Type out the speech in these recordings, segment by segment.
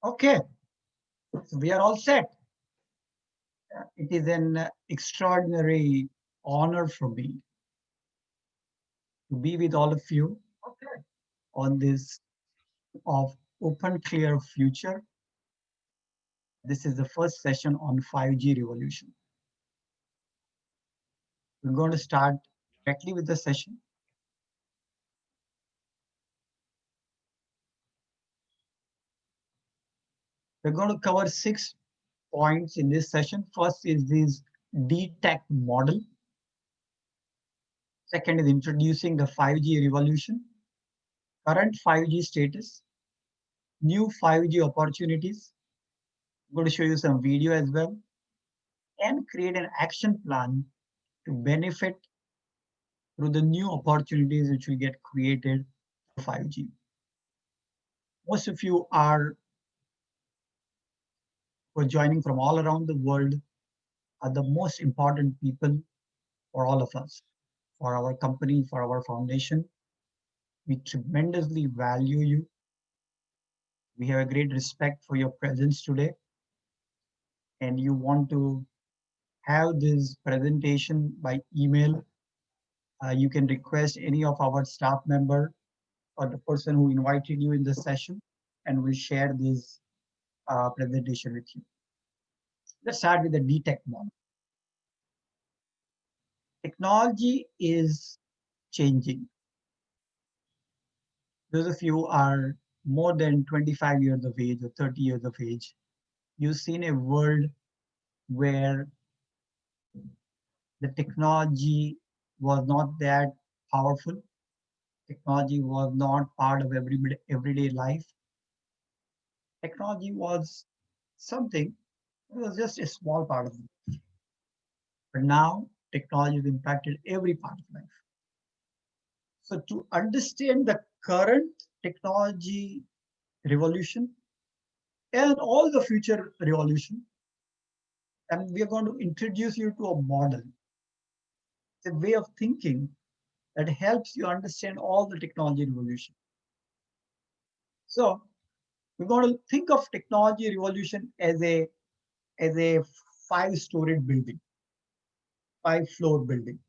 Okay, so we are all set. It is an extraordinary honor for me to be with all of you on this of Open Clear Future. This is the first session on 5G revolution. We're going to start directly with the session. We're going to cover 6 points in this session. First is this DTEC model. Second is introducing the 5G revolution, current 5G status, new 5G opportunities. I'm going to show you some video as well, and create an action plan to benefit through the new opportunities which will get created for 5G. Most of you are who are joining from all around the world are the most important people for all of us, for our company, for our foundation. We tremendously value you. We have a great respect for your presence today. And you want to have this presentation by email, you can request any of our staff member or the person who invited you in the session, and we'll share this presentation with you. Let's start with the DTEC model. Technology is changing. Those of you are more than 25 years of age or 30 years of age, you've seen a world where the technology was not that powerful. Technology was not part of everyday life. Technology was something, it was just a small part of it. But now technology has impacted every part of life. So to understand the current technology revolution and all the future revolution, and we are going to introduce you to a model, it's a way of thinking that helps you understand all the technology revolution. So we're going to think of technology revolution as a 5-storied building, 5-floor building.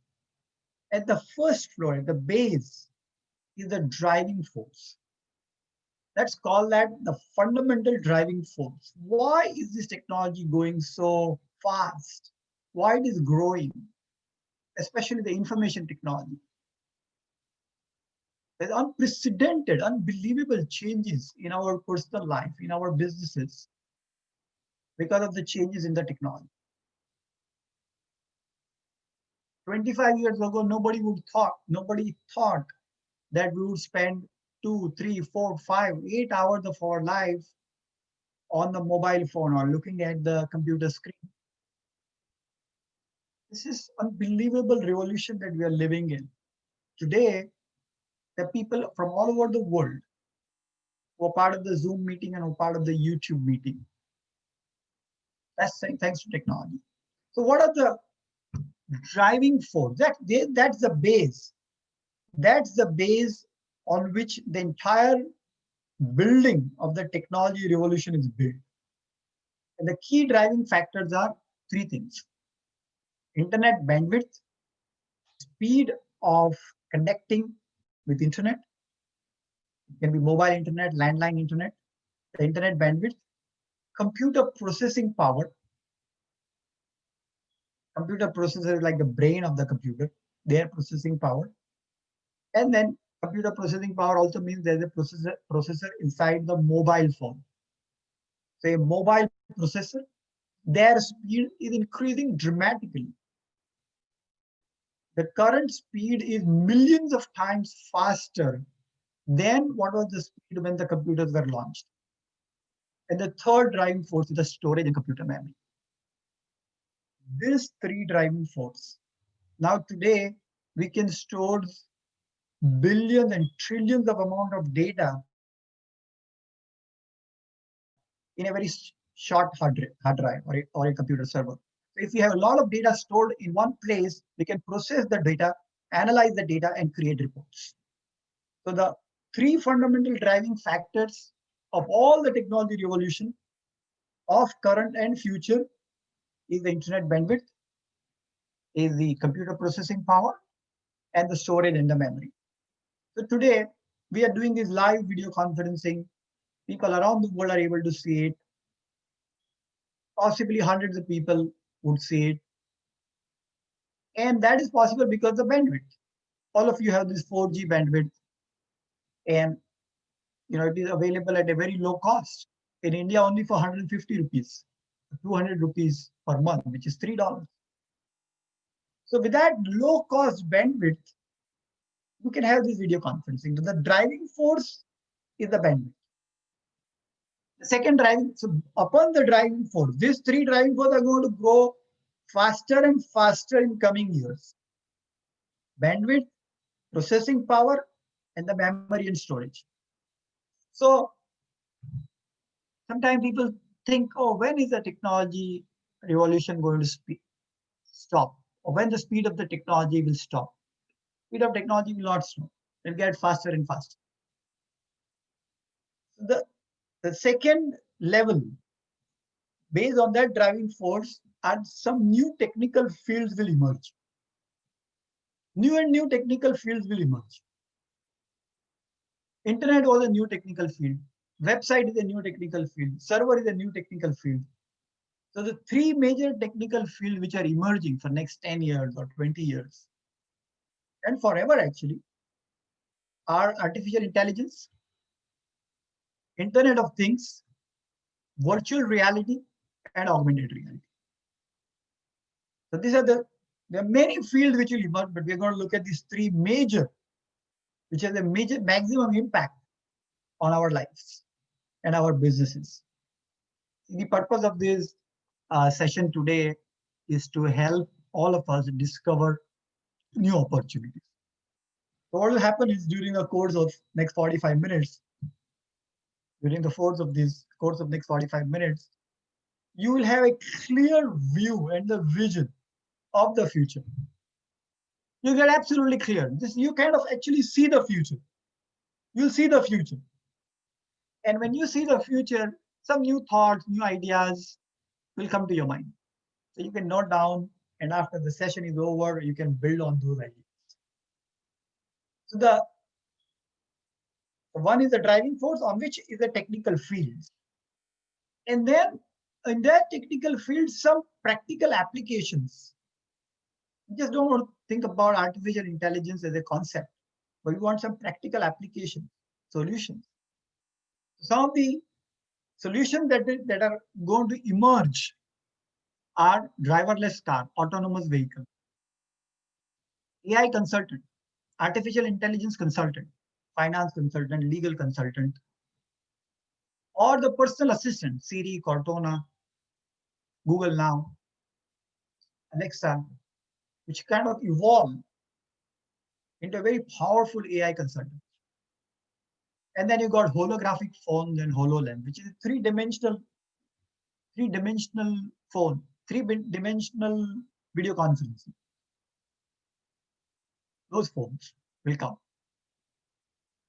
At the first floor, at the base, is the driving force. Let's call that the fundamental driving force. Why is this technology going so fast? Why it is growing, especially the information technology? There's unprecedented, unbelievable changes in our personal life, in our businesses, because of the changes in the technology. 25 years ago, nobody thought that we would spend 2, 3, 4, 5, 8 hours of our life on the mobile phone or looking at the computer screen. This is unbelievable revolution that we are living in. Today, the people from all over the world who are part of the Zoom meeting and who are part of the YouTube meeting. That's thanks to technology. So what are the driving force? That's the base. That's the base on which the entire building of the technology revolution is built. And the key driving factors are 3 things: internet bandwidth, speed of connecting with internet. It can be mobile internet, landline internet, the internet bandwidth, computer processing power. Computer processor is like the brain of the computer, their processing power. And then computer processing power also means there's a processor inside the mobile phone. So a mobile processor, their speed is increasing dramatically. The current speed is millions of times faster than what was the speed when the computers were launched. And the third driving force is the storage and computer memory. These 3 driving force. Now today, we can store billions and trillions of amount of data in a very short hard drive or a computer server. So if we have a lot of data stored in one place, we can process the data, analyze the data, and create reports. So the 3 fundamental driving factors of all the technology revolution of current and future is the internet bandwidth, is the computer processing power, and the storage and the memory. So today we are doing this live video conferencing. People around the world are able to see it. Possibly hundreds of people would see it. And that is possible because of bandwidth. All of you have this 4G bandwidth, and it is available at a very low cost. In India, only for 150 rupees, 200 rupees per month, which is $3. So with that low cost bandwidth, you can have this video conferencing. The driving force is the bandwidth. The second driving, so upon the driving force, these three driving forces are going to grow faster and faster in coming years. Bandwidth, processing power, and the memory and storage. So sometimes people think, oh, when is the technology revolution going to stop? Or when the speed of the technology will stop? Speed of technology will not stop. It will get faster and faster. The second level, based on that driving force, and some new technical fields will emerge. New technical fields will emerge. Internet was a new technical field. Website is a new technical field. Server is a new technical field. So the three major technical fields which are emerging for next 10 years or 20 years, and forever actually, are artificial intelligence, Internet of Things, virtual reality, and augmented reality. So there are many fields which will emerge, but we're going to look at these three major, which has a major maximum impact on our lives and our businesses. The purpose of this session today is to help all of us discover new opportunities. So what will happen is during the course of next 45 minutes, during the course of next 45 minutes, you will have a clear view and the vision of the future. You get absolutely clear. You kind of actually see the future. You'll see the future. And when you see the future, some new thoughts, new ideas will come to your mind. So you can note down, and after the session is over, you can build on those ideas. So the one is the driving force, on which is the technical field. And then in that technical field, some practical applications. You just don't want to think about artificial intelligence as a concept, but you want some practical application solutions. Some of the solutions that are going to emerge are driverless car, autonomous vehicle, AI consultant, artificial intelligence consultant, finance consultant, legal consultant, or the personal assistant, Siri, Cortana, Google Now, Alexa, which kind of evolve into a very powerful AI consultant. And then you got holographic phones and HoloLens, which is a three-dimensional phone, three-dimensional video conferencing. Those phones will come.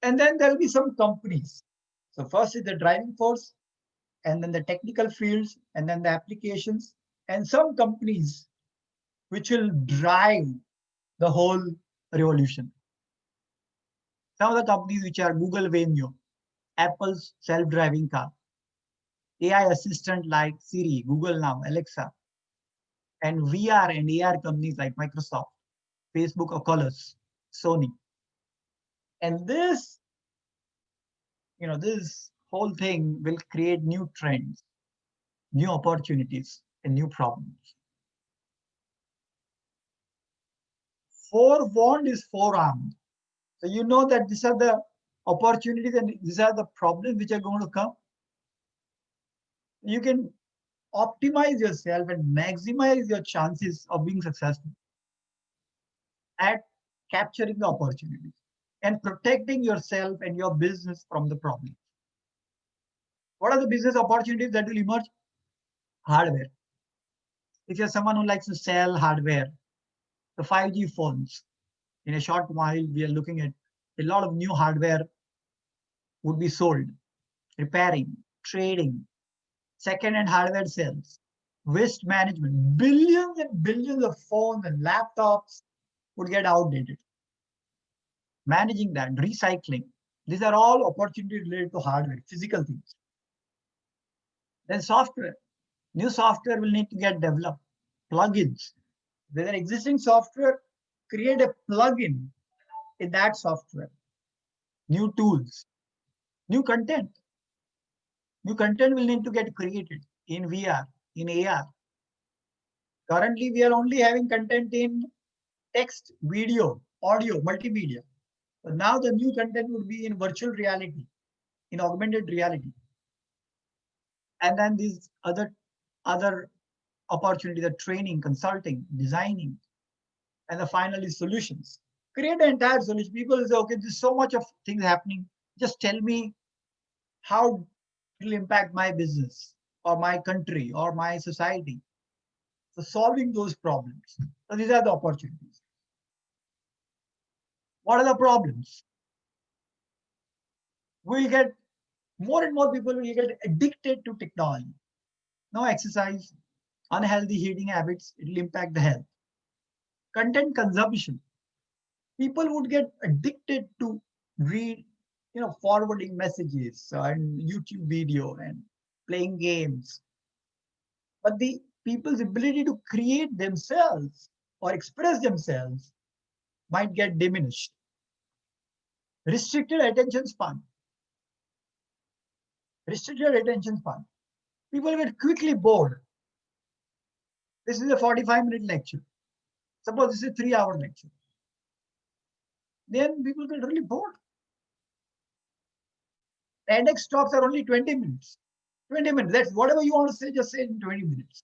And then there will be some companies. So first is the driving force, and then the technical fields, and then the applications, and some companies which will drive the whole revolution. Some of the companies which are Google Waymo, Apple's self-driving car, AI assistant like Siri, Google Now, Alexa, and VR and AR companies like Microsoft, Facebook, Oculus, Sony. And this whole thing will create new trends, new opportunities, and new problems. Forewarned is forearmed. So you know that these are the opportunities and these are the problems which are going to come. You can optimize yourself and maximize your chances of being successful at capturing the opportunities and protecting yourself and your business from the problems. What are the business opportunities that will emerge? Hardware. If you're someone who likes to sell hardware, the 5G phones, in a short while, we are looking at a lot of new hardware would be sold repairing, trading, second-hand hardware sales, waste management. Billions and billions of phones and laptops would get outdated. Managing that, recycling. These are all opportunities related to hardware, physical things. Then software. New software will need to get developed. Plugins. With an existing software, create a plugin in that software. New tools, new content. New content will need to get created in VR, in AR. Currently, we are only having content in text, video, audio, multimedia. But now the new content would be in virtual reality, in augmented reality. And then these other opportunities, the training, consulting, designing, and the final is solutions. Create an entire solution. People say, okay, there's so much of things happening. Just tell me how it will impact my business or my country or my society. So solving those problems. So these are the opportunities. What are the problems? We'll get more and more people will get addicted to technology. No exercise, unhealthy eating habits, it will impact the health. Content consumption. People would get addicted to read, forwarding messages and YouTube video and playing games. But the people's ability to create themselves or express themselves might get diminished. Restricted attention span. Restricted attention span. People get quickly bored. This is a 45-minute lecture. Suppose this is a 3-hour lecture. Then people get really bored. TEDx talks are only 20 minutes. 20 minutes. That's whatever you want to say, just say in 20 minutes.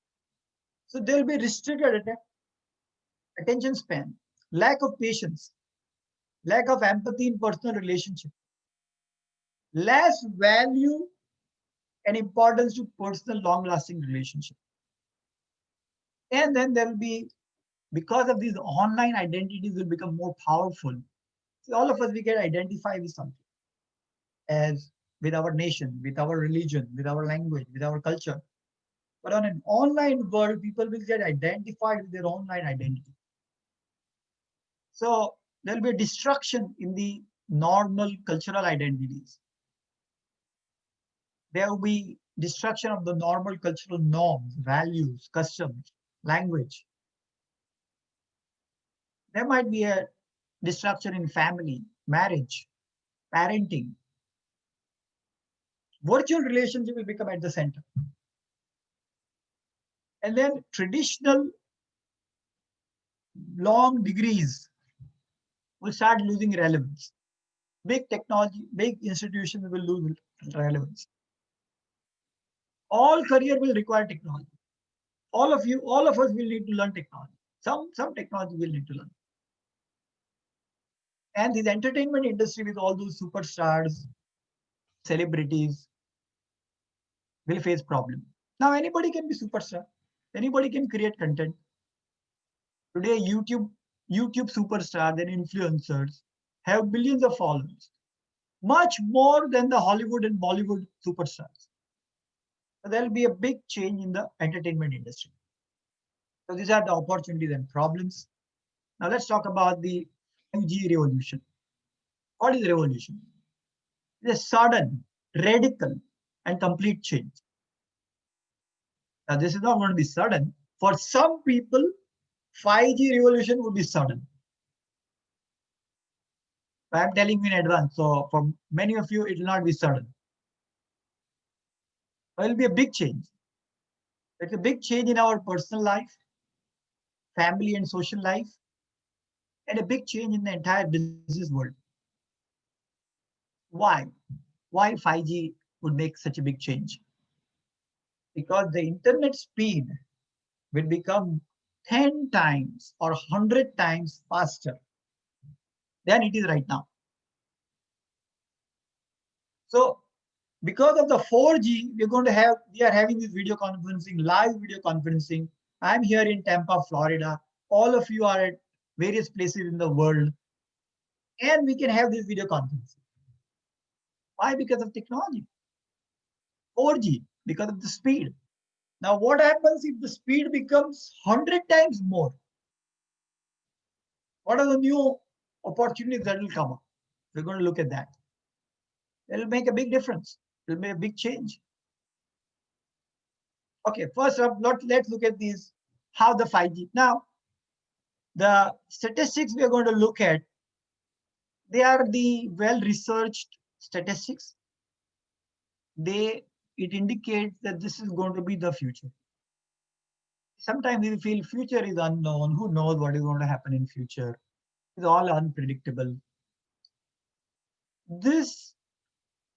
So there'll be restricted attention span, lack of patience, lack of empathy in personal relationship, less value and importance to personal long-lasting relationship. And then there will be, because of these online identities will become more powerful. See, all of us, we get identified with something, as with our nation, with our religion, with our language, with our culture. But on an online world, people will get identified with their online identity. So there'll be a destruction in the normal cultural identities. There will be destruction of the normal cultural norms, values, customs, language. There might be a destruction in family, marriage, parenting. Virtual relationship will become at the center. And then traditional long degrees will start losing relevance. Big technology, big institutions will lose relevance. All career will require technology. All of you, all of us will need to learn technology. Some technology will need to learn. And the entertainment industry with all those superstars, celebrities will face problem. Now anybody can be superstar. Anybody can create content. Today, YouTube superstars and influencers have billions of followers, much more than the Hollywood and Bollywood superstars. So there will be a big change in the entertainment industry. So these are the opportunities and problems. Now let's talk about the 5G revolution. What is revolution? It's a sudden, radical, and complete change. Now this is not going to be sudden. For some people, 5G revolution would be sudden. I'm telling you in advance. So for many of you, it will not be sudden. It will be a big change. It's a big change in our personal life, family and social life, and a big change in the entire business world. Why? Why 5G would make such a big change? Because the internet speed will become 10 times or 100 times faster than it is right now. So because of the 4G, we are having this video conferencing, live video conferencing. I'm here in Tampa, Florida. All of you are at various places in the world. And we can have this video conferencing. Why? Because of technology. 4G because of the speed. Now, what happens if the speed becomes 100 times more? What are the new opportunities that will come up? We're going to look at that. It'll make a big difference. It'll make a big change. Okay, first up, let's look at these, how the 5G. Now, the statistics we are going to look at, they are the well-researched statistics. It indicates that this is going to be the future. Sometimes we feel future is unknown. Who knows what is going to happen in future? It's all unpredictable. This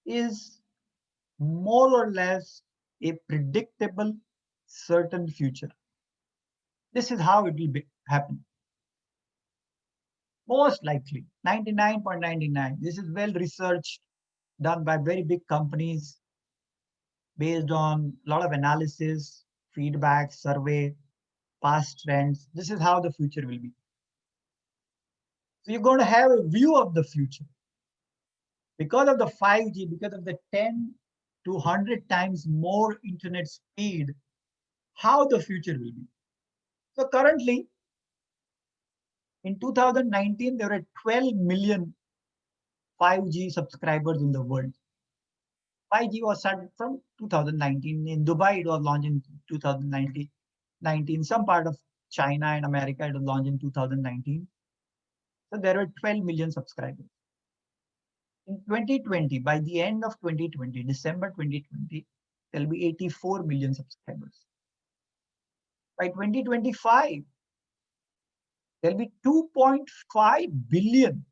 is more or less a predictable, certain future. This is how it will happen. Most likely, 99.99. This is well researched, done by very big companies, based on a lot of analysis, feedback, survey, past trends. This is how the future will be. So you're going to have a view of the future. Because of the 5G, because of the 10 to 100 times more internet speed, how the future will be. So currently, in 2019, there were 12 million 5G subscribers in the world. 5G was started from 2019. In Dubai, it was launched in 2019. Some part of China and America, it was launched in 2019. So there were 12 million subscribers. In 2020, by the end of 2020, December 2020, there'll be 84 million subscribers. By 2025, there'll be 2.5 billion,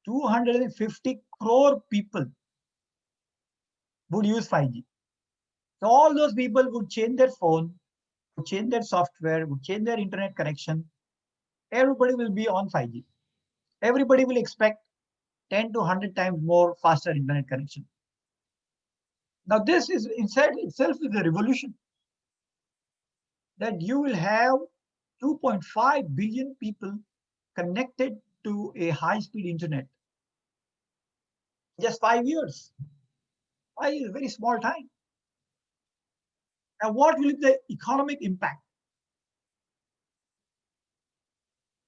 250 crore people would use 5G. So all those people would change their phone, would change their software, would change their internet connection. Everybody will be on 5G. Everybody will expect 10 to 100 times more faster internet connection. Now this is inside itself is a revolution, that you will have 2.5 billion people connected to a high-speed internet. Just 5 years. 5 is a very small time. Now what will be the economic impact?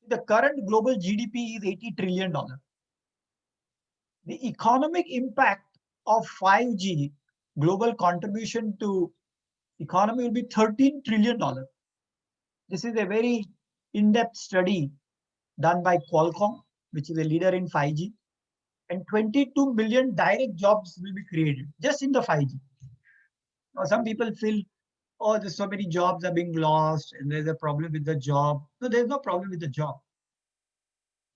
The current global GDP is $80 trillion. The economic impact of 5G global contribution to economy will be $13 trillion. This is a very in-depth study done by Qualcomm, which is a leader in 5G. And 22 million direct jobs will be created just in the 5G. Now, some people feel, oh, there's so many jobs are being lost and there's a problem with the job. No, there's no problem with the job.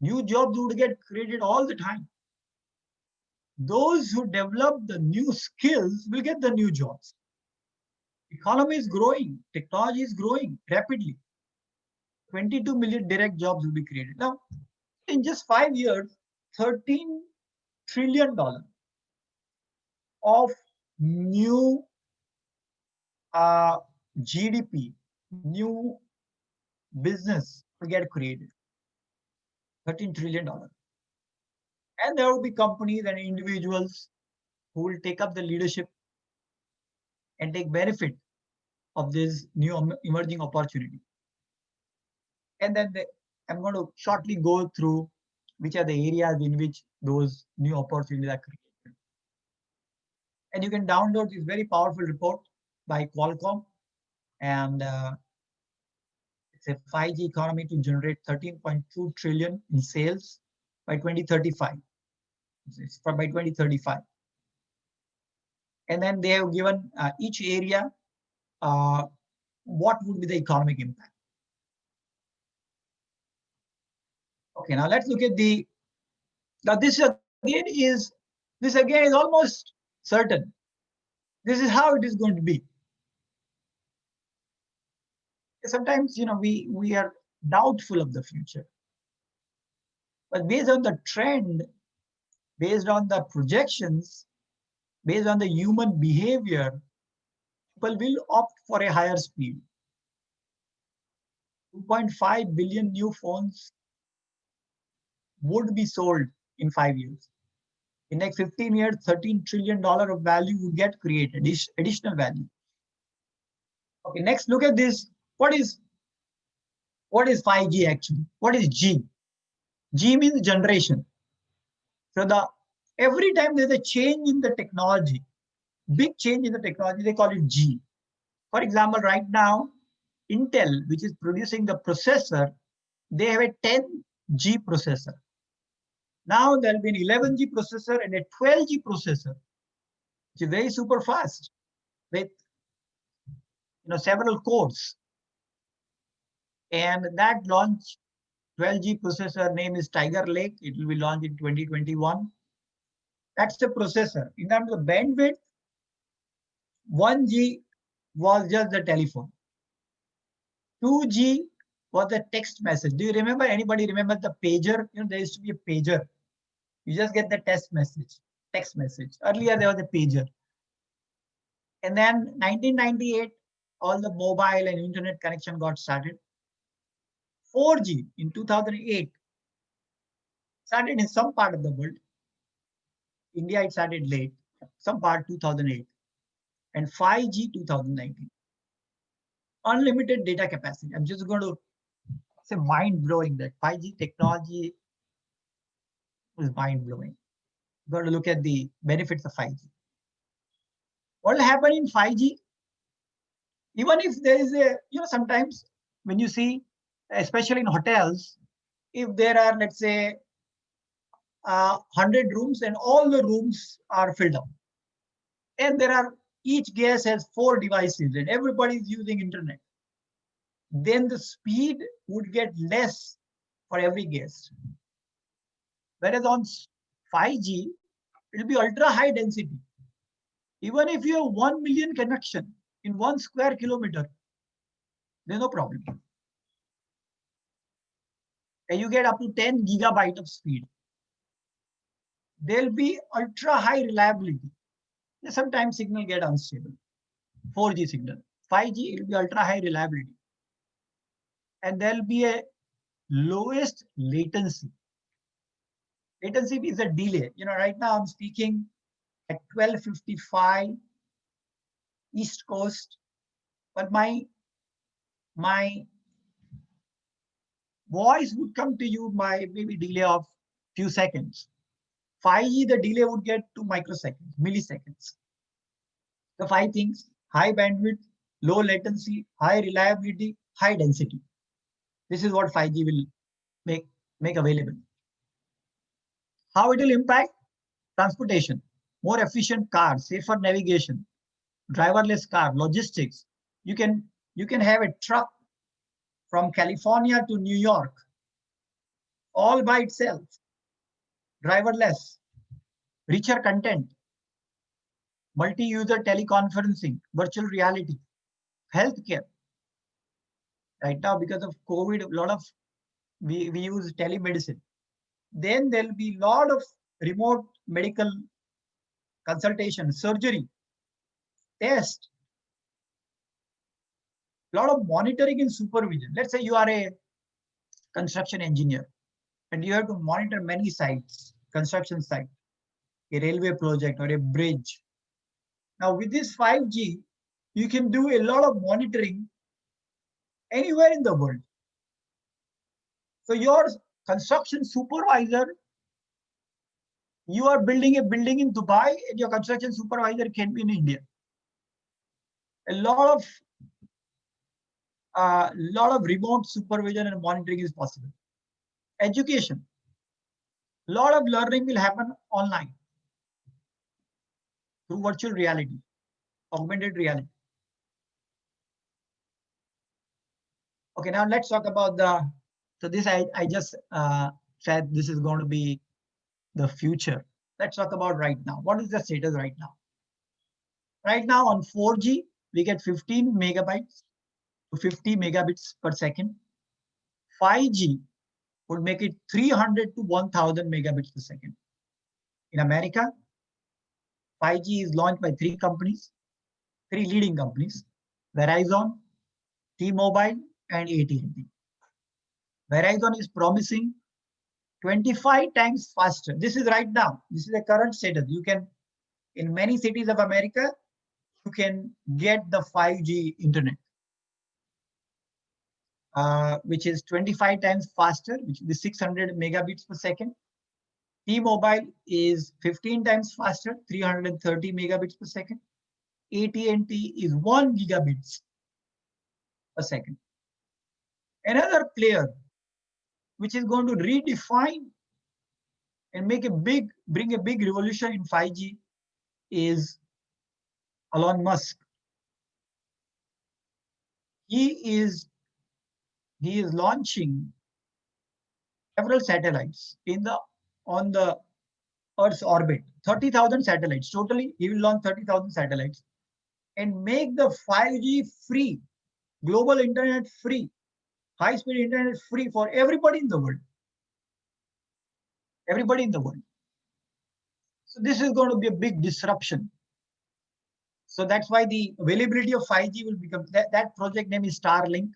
New jobs would get created all the time. Those who develop the new skills will get the new jobs. Economy is growing, technology is growing rapidly. 22 million direct jobs will be created. Now, in just 5 years, $13 trillion of new GDP, new business will get created. $13 trillion. And there will be companies and individuals who will take up the leadership and take benefit of this new emerging opportunity. And then I'm going to shortly go through which are the areas in which those new opportunities are created. And you can download this very powerful report by Qualcomm. And it's a 5G economy to generate 13.2 trillion in sales by 2035. It's by 2035. And then they have given each area what would be the economic impact. Okay, now let's look at this again is almost certain. This is how it is going to be. Sometimes, we are doubtful of the future. But based on the trend, based on the projections, based on the human behavior, people will opt for a higher speed. 2.5 billion new phones would be sold in 5 years. In next 15 years, $13 trillion of value would get created, additional value. Okay, next look at this. What is 5G actually? What is G? G means generation. So every time there's a change in the technology, big change in the technology, they call it G. For example, right now, Intel, which is producing the processor, they have a 10G processor. Now there'll be an 11G processor and a 12G processor, which is very super fast with several cores. And that launch 12G processor name is Tiger Lake. It will be launched in 2021. That's the processor. In terms of bandwidth, 1G was just the telephone. 2G was the text message. Do you remember? Anybody remember the pager? There used to be a pager. You just get the text message. Earlier there was a pager. And then 1998, all the mobile and internet connection got started. 4G in 2008 started in some part of the world. India, it started late, some part 2008. And 5G 2019. Unlimited data capacity. I'm just going to say mind-blowing that 5G technology is mind-blowing. You've got to look at the benefits of 5G. What will happen in 5G? Even if there is sometimes when you see, especially in hotels, if there are, let's say, 100 rooms and all the rooms are filled up, and each guest has 4 devices and everybody is using internet, then the speed would get less for every guest. Whereas on 5G, it will be ultra high density. Even if you have 1 million connection in 1 square kilometer, there's no problem. And you get up to 10 gigabyte of speed. There'll be ultra high reliability. Sometimes signal get unstable. 4G signal. 5G, it will be ultra high reliability. And there'll be a lowest latency. Latency is a delay. Right now I'm speaking at 12:55 East Coast, but my voice would come to you by maybe delay of few seconds. 5G, the delay would get to microseconds, milliseconds. The 5 things: high bandwidth, low latency, high reliability, high density. This is what 5G will make available. How it will impact transportation, more efficient cars, safer navigation, driverless car, logistics. You can have a truck from California to New York all by itself, driverless, richer content, multi-user teleconferencing, virtual reality, healthcare. Right now, because of COVID, a lot of we use telemedicine. Then there'll be a lot of remote medical consultation, surgery, test, a lot of monitoring and supervision. Let's say you are a construction engineer and you have to monitor many sites, construction site, a railway project or a bridge. Now with this 5G, you can do a lot of monitoring anywhere in the world. So your construction supervisor, you are building a building in Dubai and your construction supervisor can be in India. A lot of remote supervision and monitoring is possible. Education. A lot of learning will happen online through virtual reality, augmented reality. Okay, now let's talk about so this I just said this is going to be the future. Let's talk about right now. What is the status right now? Right now on 4G, we get 15 megabytes to 50 megabits per second. 5G would make it 300 to 1000 megabits per second. In America, 5G is launched by 3 leading companies, Verizon, T-Mobile, and AT&T. Verizon is promising 25 times faster. This is right now. This is the current status. You can, in many cities of America, you can get the 5G internet, which is 25 times faster, which is 600 megabits per second. T-Mobile is 15 times faster, 330 megabits per second. AT&T is 1 gigabits per second. Another player which is going to redefine and bring a big revolution in 5G is Elon Musk. He is launching several satellites on the Earth's orbit. 30,000 satellites totally. He will launch 30,000 satellites and make the 5G free, global internet free, high-speed internet free for everybody in the world. Everybody in the world. So this is going to be a big disruption. So that's why the availability of 5G will become, that project name is Starlink.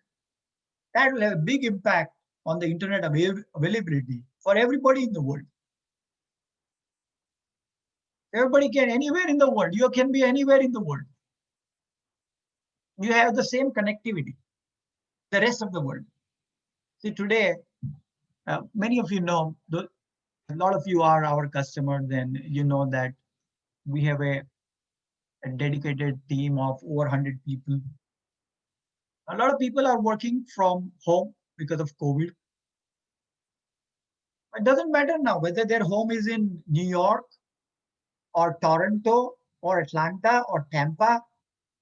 That will have a big impact on the internet availability for everybody in the world. Everybody can, anywhere in the world, you can be anywhere in the world. You have the same connectivity, the rest of the world. See, today, many of you know, a lot of you are our customers, and you know that we have a dedicated team of over 100 people. A lot of people are working from home because of COVID. It doesn't matter now whether their home is in New York or Toronto or Atlanta or Tampa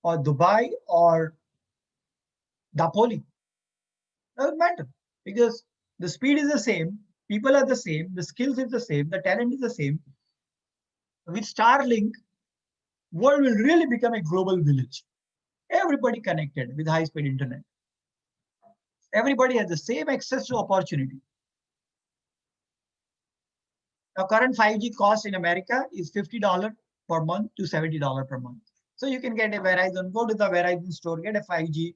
or Dubai or Napoli. Doesn't matter because the speed is the same, people are the same, the skills is the same, the talent is the same. With Starlink, world will really become a global village. Everybody connected with high-speed internet. Everybody has the same access to opportunity. Now, current 5G cost in America is $50 per month to $70 per month. So you can get a Verizon, go to the Verizon store, get a 5G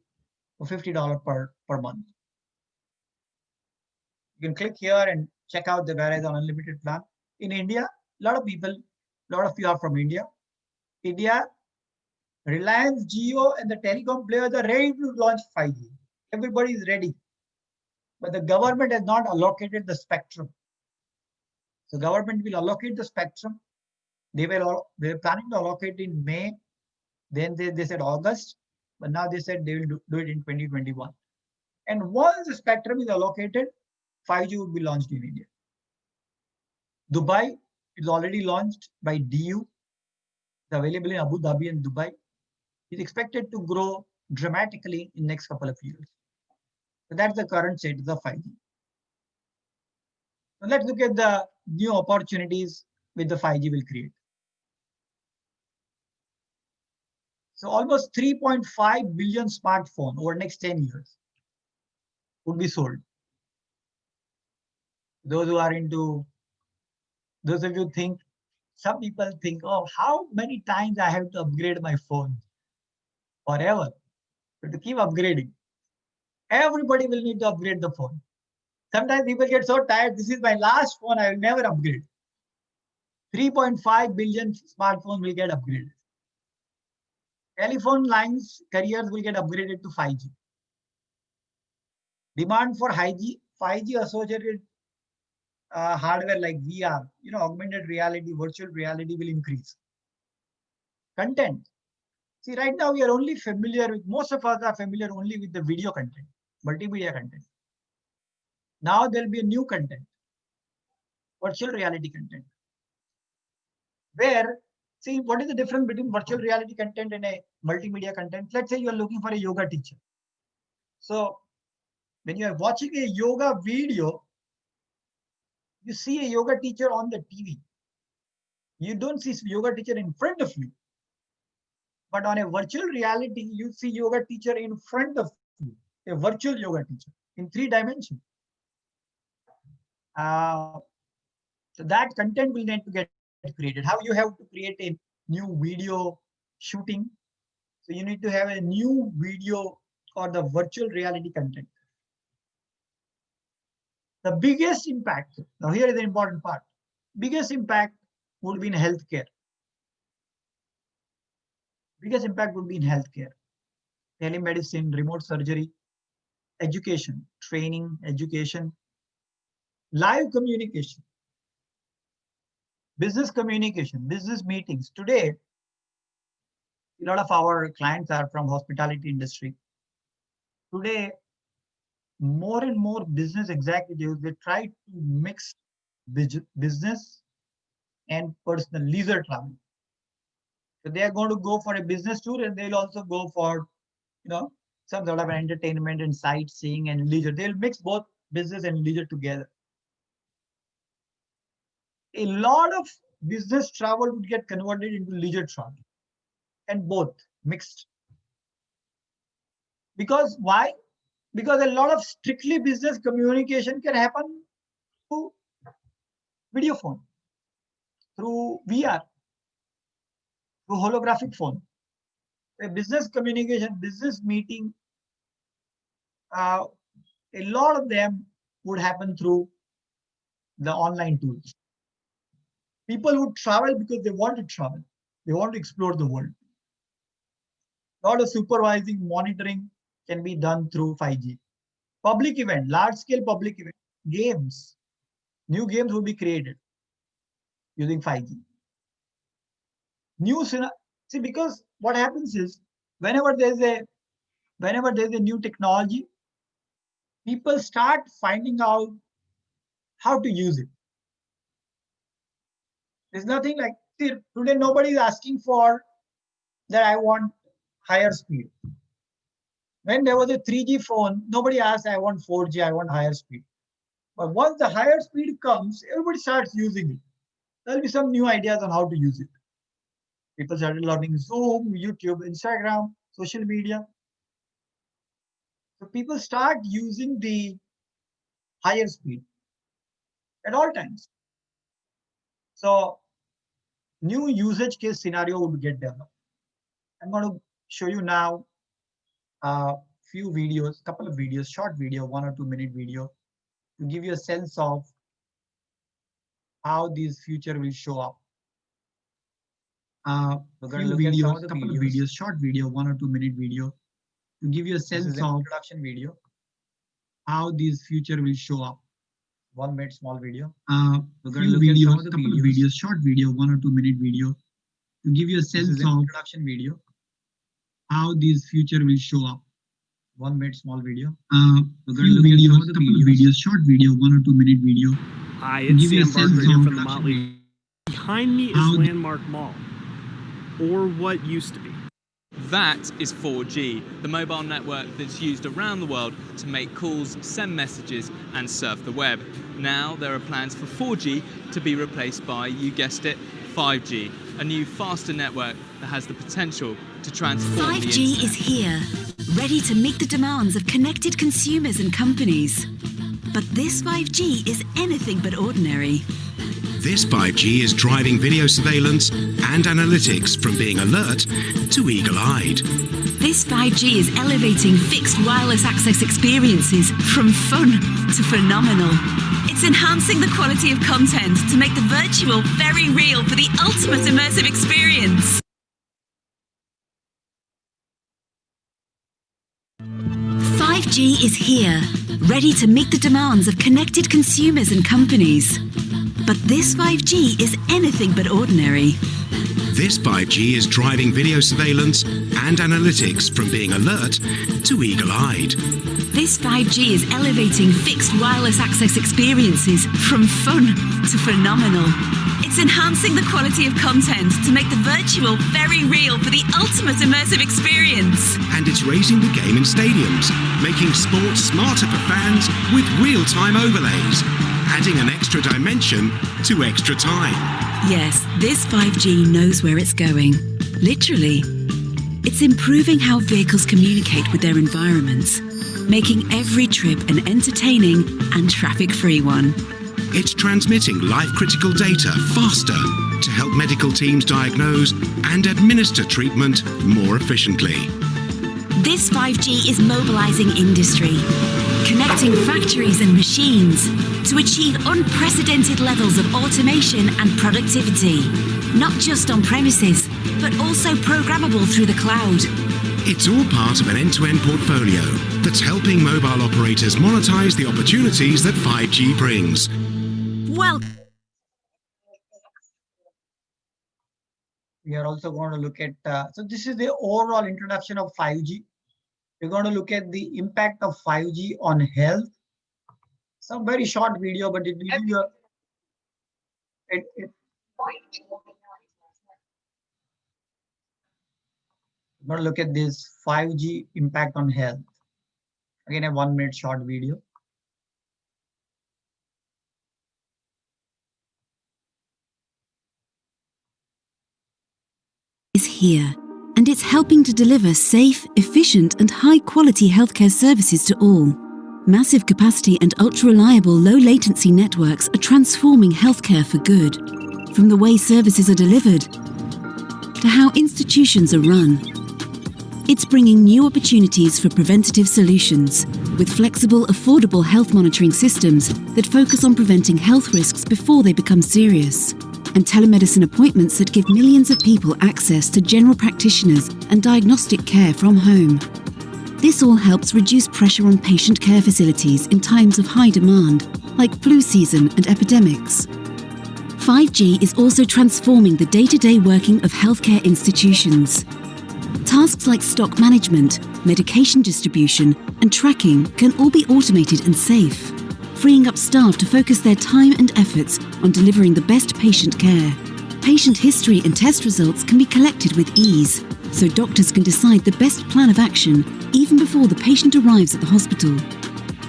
for $50 per month. You can click here and check out the Verizon Unlimited plan. In India, a lot of you are from India. India, Reliance Jio and the telecom players are ready to launch 5G. Everybody is ready. But the government has not allocated the spectrum. So government will allocate the spectrum. They were planning to allocate in May. Then they said August, but now they said they will do it in 2021. And once the spectrum is allocated, 5G would be launched in India. Dubai is already launched by DU. It's available in Abu Dhabi and Dubai. It's expected to grow dramatically in next couple of years. So that's the current status of 5G. So let's look at the new opportunities which the 5G will create. So almost 3.5 billion smartphones over next 10 years would be sold. Those of you think, some people think, oh, how many times I have to upgrade my phone? Forever. But to keep upgrading. Everybody will need to upgrade the phone. Sometimes people get so tired, this is my last phone, I will never upgrade. 3.5 billion smartphones will get upgraded. Telephone lines carriers will get upgraded to 5G. Demand for 5G associated hardware like VR, augmented reality, virtual reality will increase. Content. See, right now we are only familiar with, most of us are familiar only with the video content, multimedia content. Now there'll be a new content, virtual reality content. Where, see, what is the difference between virtual reality content and a multimedia content? Let's say you are looking for a yoga teacher. So when you are watching a yoga video, you see a yoga teacher on the TV. You don't see yoga teacher in front of you. But on a virtual reality, you see yoga teacher in front of you, a virtual yoga teacher in 3 dimensions. So that content will need to get created. How you have to create a new video shooting. So you need to have a new video or the virtual reality content. The biggest impact, now here is the important part, biggest impact would be in healthcare. Biggest impact would be in healthcare, telemedicine, remote surgery, education, training, education, live communication, business communication, business meetings. Today, a lot of our clients are from hospitality industry. Today, more and more business executives, they try to mix business and personal leisure travel. So they are going to go for a business tour and they'll also go for, some sort of entertainment and sightseeing and leisure. They'll mix both business and leisure together. A lot of business travel would get converted into leisure travel and both mixed. Because why? Because a lot of strictly business communication can happen through video phone, through VR, through holographic phone. A business communication, business meeting, a lot of them would happen through the online tools. People would travel because they want to travel. They want to explore the world. A lot of supervising, monitoring can be done through 5G. Public event, large-scale public event, games, new games will be created using 5G. See, because what happens is whenever there's a new technology, people start finding out how to use it. There's nothing like, see, today nobody is asking for that I want higher speed. When there was a 3G phone, nobody asked, I want 4G, I want higher speed. But once the higher speed comes, everybody starts using it. There'll be some new ideas on how to use it. People started learning Zoom, YouTube, Instagram, social media. So people start using the higher speed at all times. So new usage case scenario would get developed. I'm going to show you now a few videos, couple of videos, short video, 1 or 2 minute video, to give you a sense of how this future will show up. We're going to look at some of the couple of videos, short video, 1 or 2 minute video, to give you a sense of introduction video, how this future will show up. 1 minute small video. We're going to look at some of the couple of videos, short video, 1 or 2 minute video, to give you a sense of introduction video, how this future will show up. 1 minute small video. We're going to look at some of the couple of videos, short video, 1 or 2 minute video. Hi, it's Sam Barker here from the Motley. Behind me is Landmark Mall, or what used to be. That is 4G, the mobile network that's used around the world to make calls, send messages and surf the web. Now there are plans for 4G to be replaced by, you guessed it, 5G, a new faster network that has the potential to transform 5G the internet. is here, ready to meet the demands of connected consumers and companies. But this 5G is anything but ordinary. This 5G is driving video surveillance and analytics from being alert to eagle-eyed. This 5G is elevating fixed wireless access experiences from fun to phenomenal. It's enhancing the quality of content to make the virtual very real for the ultimate immersive experience. 5G is here, ready to meet the demands of connected consumers and companies. But this 5G is anything but ordinary. This 5G is driving video surveillance and analytics from being alert to eagle-eyed. This 5G is elevating fixed wireless access experiences from fun to phenomenal. It's enhancing the quality of content to make the virtual very real for the ultimate immersive experience. And it's raising the game in stadiums, making sport smarter for fans with real-time overlays, adding an extra dimension to extra time. Yes, this 5G knows where it's going. Literally. It's improving how vehicles communicate with their environments, making every trip an entertaining and traffic-free one. It's transmitting life-critical data faster to help medical teams diagnose and administer treatment more efficiently. This 5G is mobilizing industry, connecting factories and machines to achieve unprecedented levels of automation and productivity, not just on premises, but also programmable through the cloud. It's all part of an end-to-end portfolio that's helping mobile operators monetize the opportunities that 5G brings. Well, we are also going to look at, so this is the overall introduction of 5G. We're going to look at the impact of 5G on health. Some very short video, but it will give you we're going to look at this 5G impact on health. Again, a 1 minute short video. Is here, and it's helping to deliver safe, efficient and high-quality healthcare services to all. Massive capacity and ultra-reliable low-latency networks are transforming healthcare for good, from the way services are delivered to how institutions are run. It's bringing new opportunities for preventative solutions, with flexible, affordable health monitoring systems that focus on preventing health risks before they become serious, and telemedicine appointments that give millions of people access to general practitioners and diagnostic care from home. This all helps reduce pressure on patient care facilities in times of high demand, like flu season and epidemics. 5G is also transforming the day-to-day working of healthcare institutions. Tasks like stock management, medication distribution, and tracking can all be automated and safe, freeing up staff to focus their time and efforts on delivering the best patient care. Patient history and test results can be collected with ease, so doctors can decide the best plan of action even before the patient arrives at the hospital.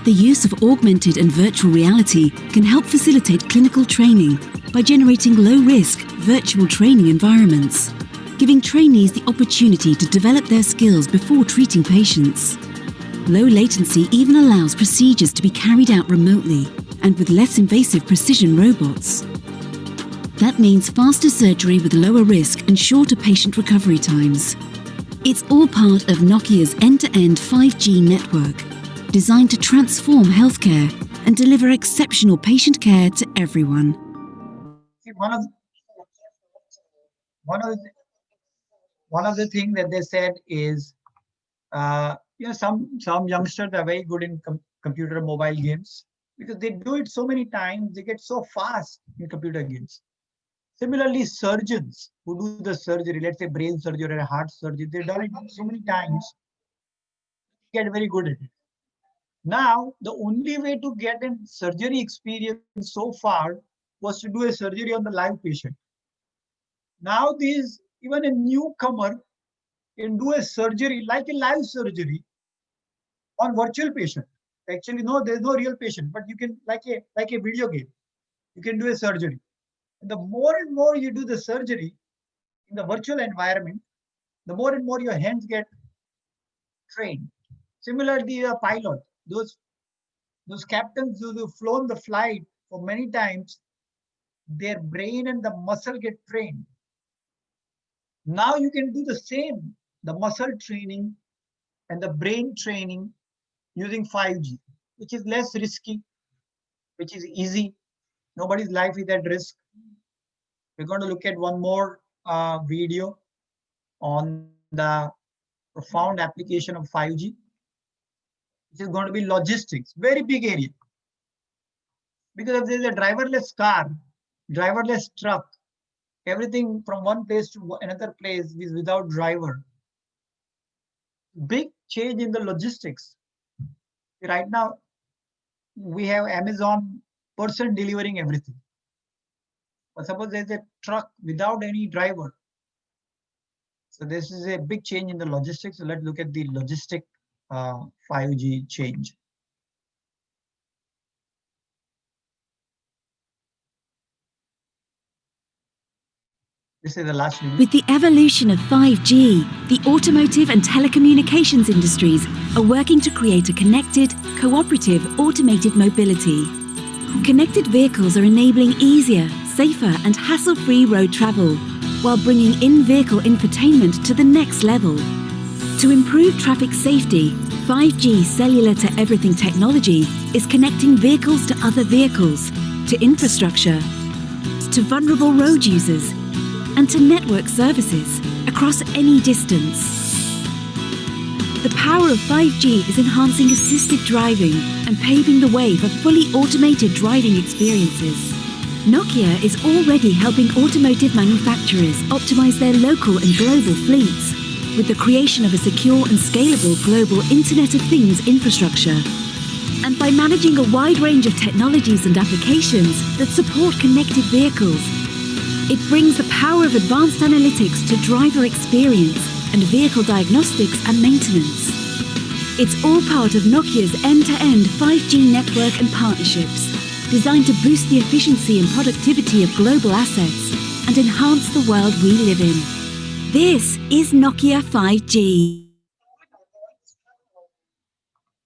The use of augmented and virtual reality can help facilitate clinical training by generating low-risk, virtual training environments, giving trainees the opportunity to develop their skills before treating patients. Low latency even allows procedures to be carried out remotely and with less invasive precision robots. That means faster surgery with lower risk and shorter patient recovery times. It's all part of Nokia's end-to-end 5G network, designed to transform healthcare and deliver exceptional patient care to everyone. One of the things that they said is, some youngsters are very good in computer mobile games because they do it so many times, they get so fast in computer games. Similarly, surgeons who do the surgery, let's say brain surgery or heart surgery, they've done it so many times, get very good at it. Now, the only way to get a surgery experience so far was to do a surgery on the live patient. Now, even a newcomer can do a surgery like a live surgery on virtual patient. Actually, no, there's no real patient, but you can, like a video game, you can do a surgery. And the more and more you do the surgery in the virtual environment, the more and more your hands get trained. Similarly, a pilot, those captains who've flown the flight for many times, their brain and the muscle get trained. Now you can do the same, the muscle training and the brain training using 5G, which is less risky, which is easy. Nobody's life is at risk. We're going to look at one more video on the profound application of 5G, which is going to be logistics, very big area. Because if there's a driverless car, driverless truck, everything from one place to another place is without driver. Big change in the logistics. Right now, we have Amazon person delivering everything. But suppose there's a truck without any driver. So this is a big change in the logistics. So let's look at the logistic 5G change. This is the last video. With the evolution of 5G, the automotive and telecommunications industries are working to create a connected, cooperative, automated mobility. Connected vehicles are enabling easier, safer and hassle-free road travel, while bringing in-vehicle infotainment to the next level. To To improve traffic safety, 5G cellular to everything technology is connecting vehicles to other vehicles, to infrastructure, to vulnerable road users, and to network services across any distance. The power of 5G is enhancing assisted driving and paving the way for fully automated driving experiences. Nokia is already helping automotive manufacturers optimize their local and global fleets with the creation of a secure and scalable global Internet of Things infrastructure. And by managing a wide range of technologies and applications that support connected vehicles, it brings the power of advanced analytics to driver experience and vehicle diagnostics and maintenance. It's all part of Nokia's end-to-end 5G network and partnerships, designed to boost the efficiency and productivity of global assets and enhance the world we live in. This is Nokia 5G.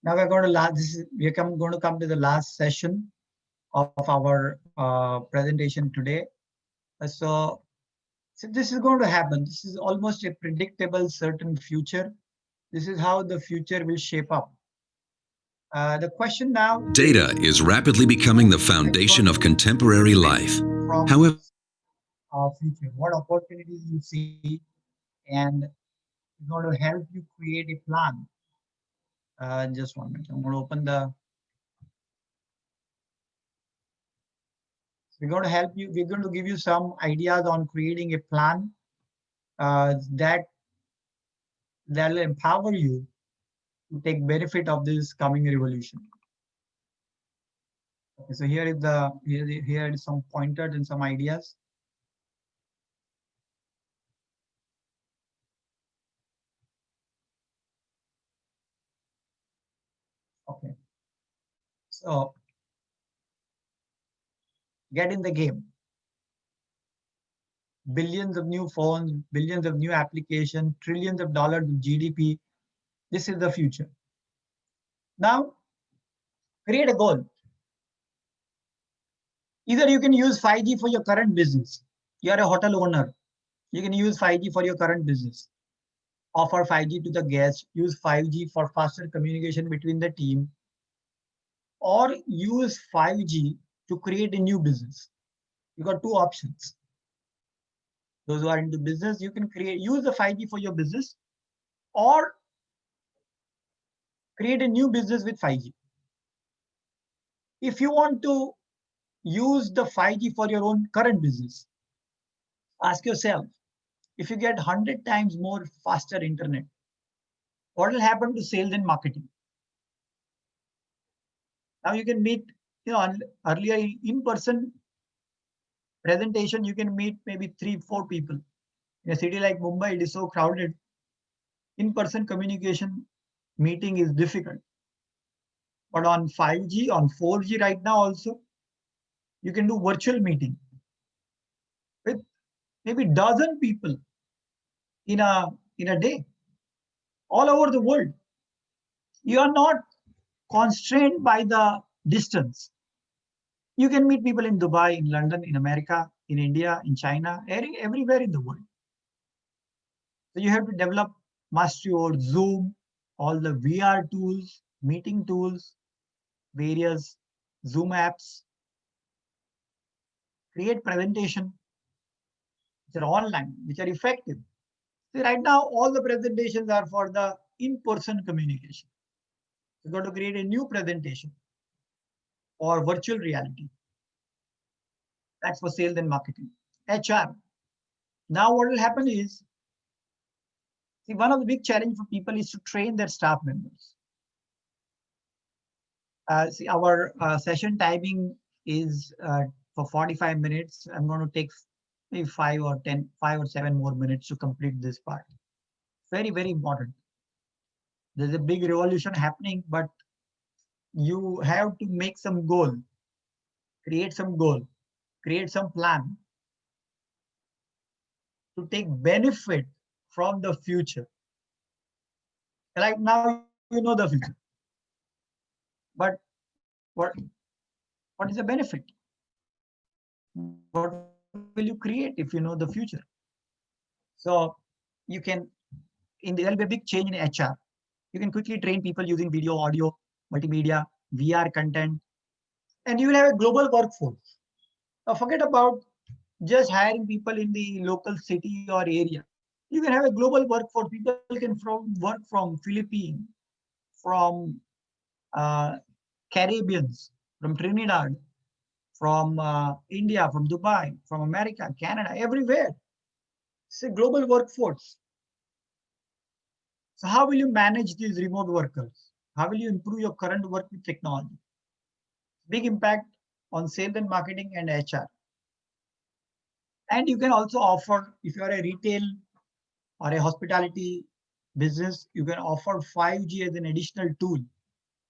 Now we're going to come to the last session of our presentation today. So this is going to happen. This is almost a predictable, certain future. This is how the future will shape up. The question now... Data is rapidly becoming the foundation of contemporary life. However, future, what opportunities you see, and it's going to help you create a plan. Just 1 minute. I'm going to open the... We're going to help you. We're going to give you some ideas on creating a plan that will empower you to take benefit of this coming revolution. Okay, so here is some pointers and some ideas. Okay, so get in the game. Billions of new phones, billions of new applications, trillions of dollars of GDP. This is the future. Now, create a goal. Either you can use 5G for your current business. You are a hotel owner. You can use 5G for your current business. Offer 5G to the guests. Use 5G for faster communication between the team. Or use 5G to create a new business. You got two options. Those who are into business, you can use the 5G for your business, or create a new business with 5G. If you want to use the 5G for your own current business, ask yourself, if you get 100 times more faster internet, what will happen to sales and marketing? Now you can meet, earlier in-person presentation, you can meet maybe 3-4 people. In a city like Mumbai, it is so crowded. In-person communication meeting is difficult. But on 5G, on 4G right now also, you can do virtual meeting with maybe dozen people in a day, all over the world. You are not constrained by the distance. You can meet people in Dubai, in London, in America, in India, in China, everywhere in the world. So you have to develop mastery over Zoom, all the VR tools, meeting tools, various Zoom apps. Create presentation which are online, which are effective. See, right now, all the presentations are for the in-person communication. You've got to create a new presentation or virtual reality. That's for sales and marketing. HR. Now what will happen is, see, one of the big challenge for people is to train their staff members. See, our session timing is for 45 minutes. I'm going to take maybe 5 or 7 more minutes to complete this part. Very, very important. There's a big revolution happening, but you have to make some goal, create some goal, create some plan to take benefit from the future. Right now, you know the future, but what is the benefit? What will you create if you know the future? So you can there'll be a big change in HR. You can quickly train people using video, audio, multimedia, VR content, and you will have a global workforce. Now forget about just hiring people in the local city or area. You can have a global workforce. People can work from Philippines, from Caribbeans, from Trinidad, from India, from Dubai, from America, Canada, everywhere. It's a global workforce. So how will you manage these remote workers? How will you improve your current work with technology? Big impact on sales and marketing and HR. And you can also offer, if you are a retail or a hospitality business, you can offer 5G as an additional tool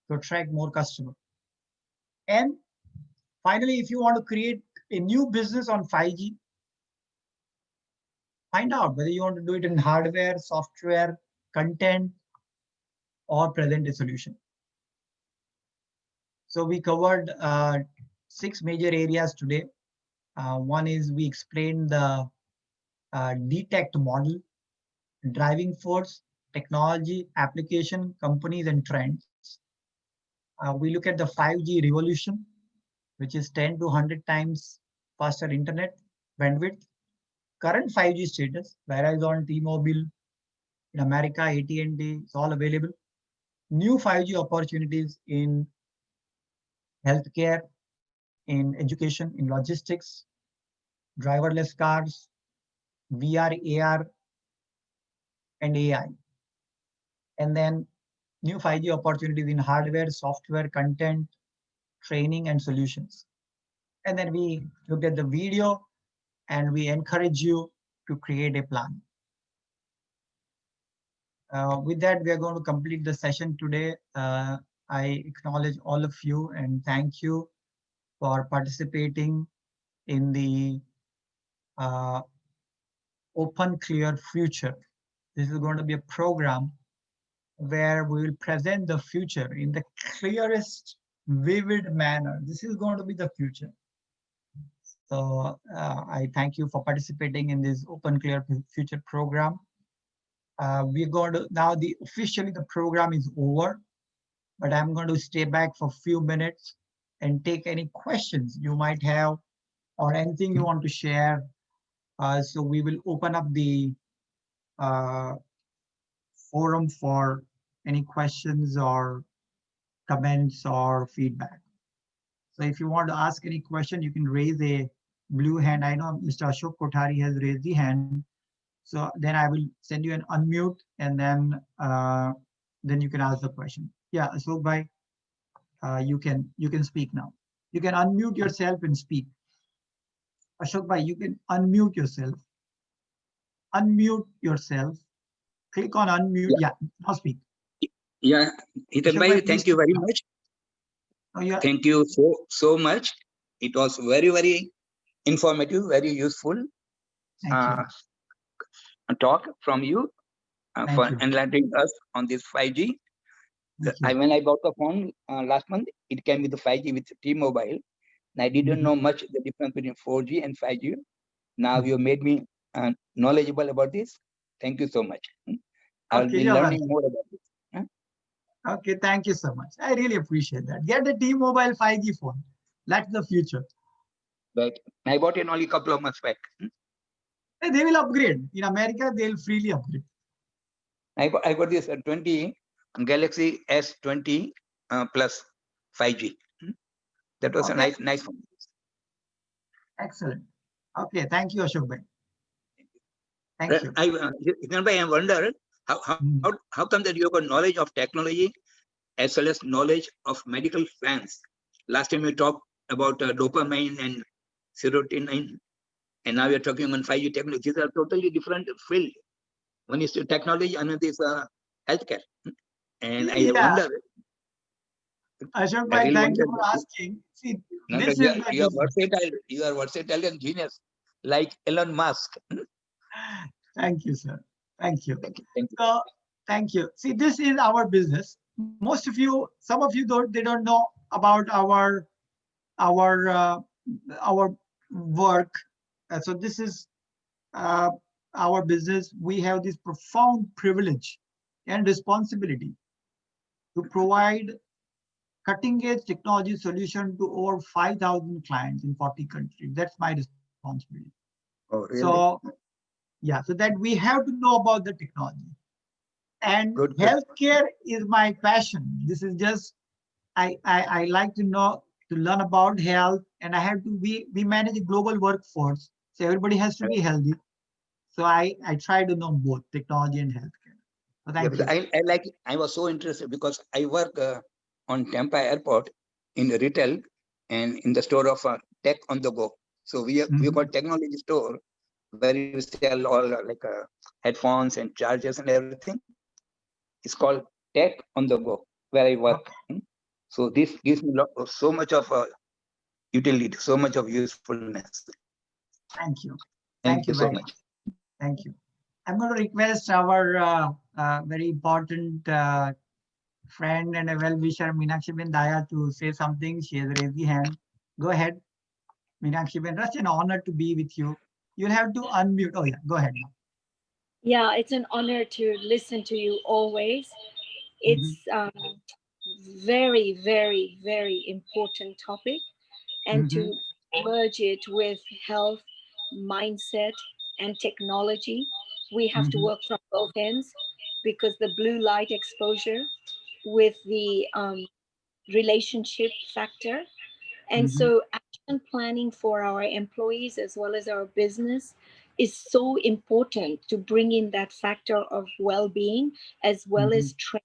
to attract more customers. And finally, if you want to create a new business on 5G, find out whether you want to do it in hardware, software, content, or present a solution. So we covered 6 major areas today. One is we explained the DTECT model, driving force, technology, application, companies, and trends. We look at the 5G revolution, which is 10 to 100 times faster internet bandwidth. Current 5G status, Verizon, T-Mobile, in America, AT&T, it's all available. New 5G opportunities in healthcare, in education, in logistics, driverless cars, VR, AR, and AI. And then new 5G opportunities in hardware, software, content, training, and solutions. And then we looked at the video and we encourage you to create a plan. With that, we are going to complete the session today. I acknowledge all of you and thank you for participating in the Open Clear Future. This is going to be a program where we will present the future in the clearest, vivid manner. This is going to be the future. So I thank you for participating in this Open Clear Future program. We're going to, now officially the program is over, but I'm going to stay back for a few minutes and take any questions you might have or anything you want to share. So we will open up the forum for any questions or comments or feedback. So if you want to ask any question, you can raise a blue hand. I know Mr. Ashok Kothari has raised the hand. So then I will send you an unmute and then you can ask the question. Yeah, Ashok bhai, you can speak now. You can unmute yourself and speak. Ashok bhai, you can unmute yourself. Unmute yourself. Click on unmute. Yeah, now speak. Yeah, Hitan bhai, thank you very much. Oh, yeah. Thank you so much. It was very informative, very useful talk from you for enlightening us on this 5G. When I bought the phone last month, it came with the 5G with T-Mobile. And I didn't know much the difference between 4G and 5G. Now you made me knowledgeable about this. Thank you so much. I'll be learning more about this. Okay, thank you so much. I really appreciate that. Get the T-Mobile 5G phone. That's the future. But I bought it only a couple of months back. They will upgrade. In America, they'll freely upgrade. I got this 20 Galaxy S20 plus 5G. That was a nice phone. Excellent. Okay, thank you, Ashok bhai. Thank you. I wonder how come that you have a knowledge of technology as well as knowledge of medical science. Last time we talked about dopamine and serotonin, and now we are talking on 5G technology. These are totally different field. One is technology, another is healthcare. And I wonder. Ashok bhai, thank you for asking. See, you are versatile and genius, like Elon Musk. Thank you, sir. Thank you. Thank you. So, thank you. See, this is our business. Most of you, some of you don't know about our work. So this is our business, we have this profound privilege and responsibility to provide cutting-edge technology solution to over 5,000 clients in 40 countries. That's my responsibility. Oh, really? So, yeah, so that we have to know about the technology. And Good. healthcare is my passion. This is just, I like to learn about health, and we manage a global workforce. So everybody has to be healthy. So I try to know both technology and healthcare. So thank you. I was so interested because I work on Tampa Airport in retail and in the store of tech on the go. So we got technology store where you sell all headphones and chargers and everything. It's called tech on the go where I work. So this gives me so much of utility, so much of usefulness. Thank you. Thank you so very much. Thank you. I'm going to request our very important friend and a well-wisher, Meenakshi Ben Daya, to say something. She has raised the hand. Go ahead, Meenakshi Ben. Such an honor to be with you. You'll have to unmute. Oh, yeah, go ahead. Yeah, it's an honor to listen to you always. It's very, very, very important topic, and to merge it with health, mindset, and technology, we have to work from both ends, because the blue light exposure with the relationship factor. And so action planning for our employees as well as our business is so important to bring in that factor of well-being as well as training.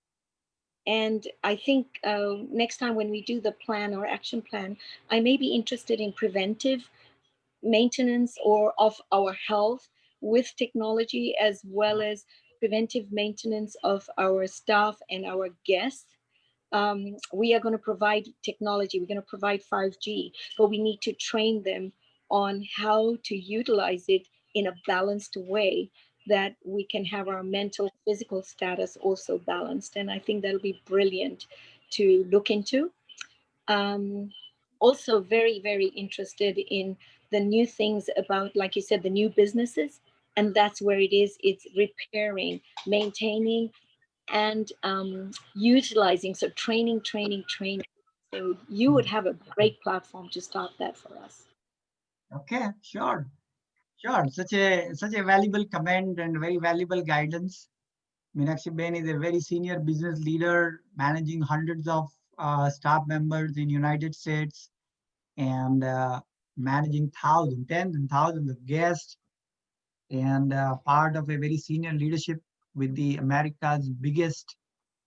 And I think next time when we do the plan or action plan, I may be interested in preventive maintenance or of our health with technology, as well as preventive maintenance of our staff and our guests. We are going to provide technology, we're going to provide 5G, but we need to train them on how to utilize it in a balanced way, that we can have our mental, physical status also balanced. And I think that'll be brilliant to look into. Also very, very interested in the new things about, like you said, the new businesses. And that's where it is. It's repairing, maintaining, and utilizing. So training. So you would have a great platform to start that for us. Okay, sure. Such a valuable comment and very valuable guidance. Meenakshi Ben is a very senior business leader, managing hundreds of staff members in United States, and managing thousands, tens and thousands of guests, and part of a very senior leadership with the America's biggest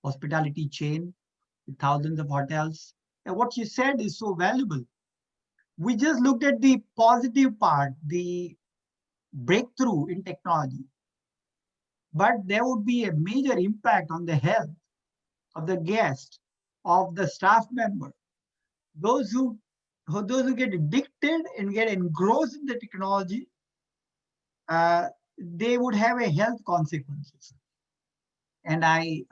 hospitality chain with thousands of hotels. And what you said is so valuable. We just looked at the positive part, the breakthrough in technology, but there would be a major impact on the health of the guest, of the staff member, those who get addicted and get engrossed in the technology. They would have a health consequences. And I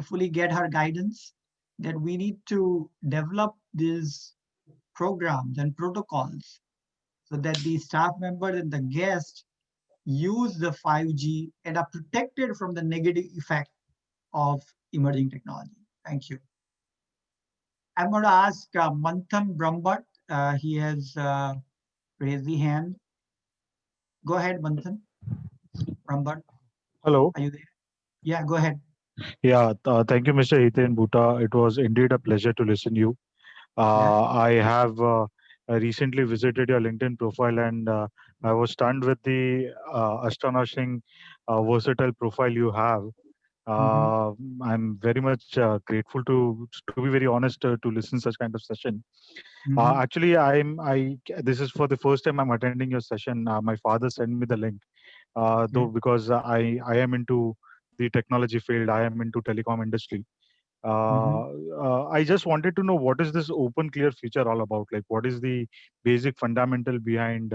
fully get her guidance that we need to develop these programs and protocols so that the staff members and the guests use the 5G and are protected from the negative effect of emerging technology. Thank you. I'm going to ask Manthan Brahmbhatt. He has raised the hand. Go ahead, Manthan Brahmbhatt. Hello. Are you there? Yeah, go ahead. Yeah, thank you, Mr. Hiten Bhuta. It was indeed a pleasure to listen to you. I have recently visited your LinkedIn profile, and I was stunned with the astonishing, versatile profile you have. I'm very much grateful to be very honest, to listen such kind of session. Actually, this is for the first time I'm attending your session. My father sent me the link, though, because I am into the technology field. I am into telecom industry. I just wanted to know, what is this open clear future all about? Like, what is the basic fundamental behind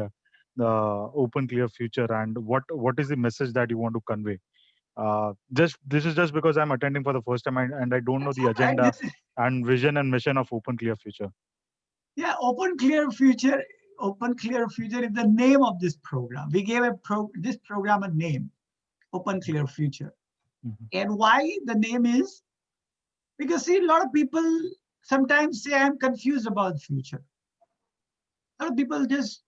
the open clear future, and what is the message that you want to convey? This is just because I'm attending for the first time, and I don't know the agenda and vision and mission of open clear future. Yeah, open clear future. Open Clear Future is the name of this program. We gave this program a name, Open Clear Future. And why the name is? Because see, a lot of people sometimes say, I'm confused about the future. A lot of people just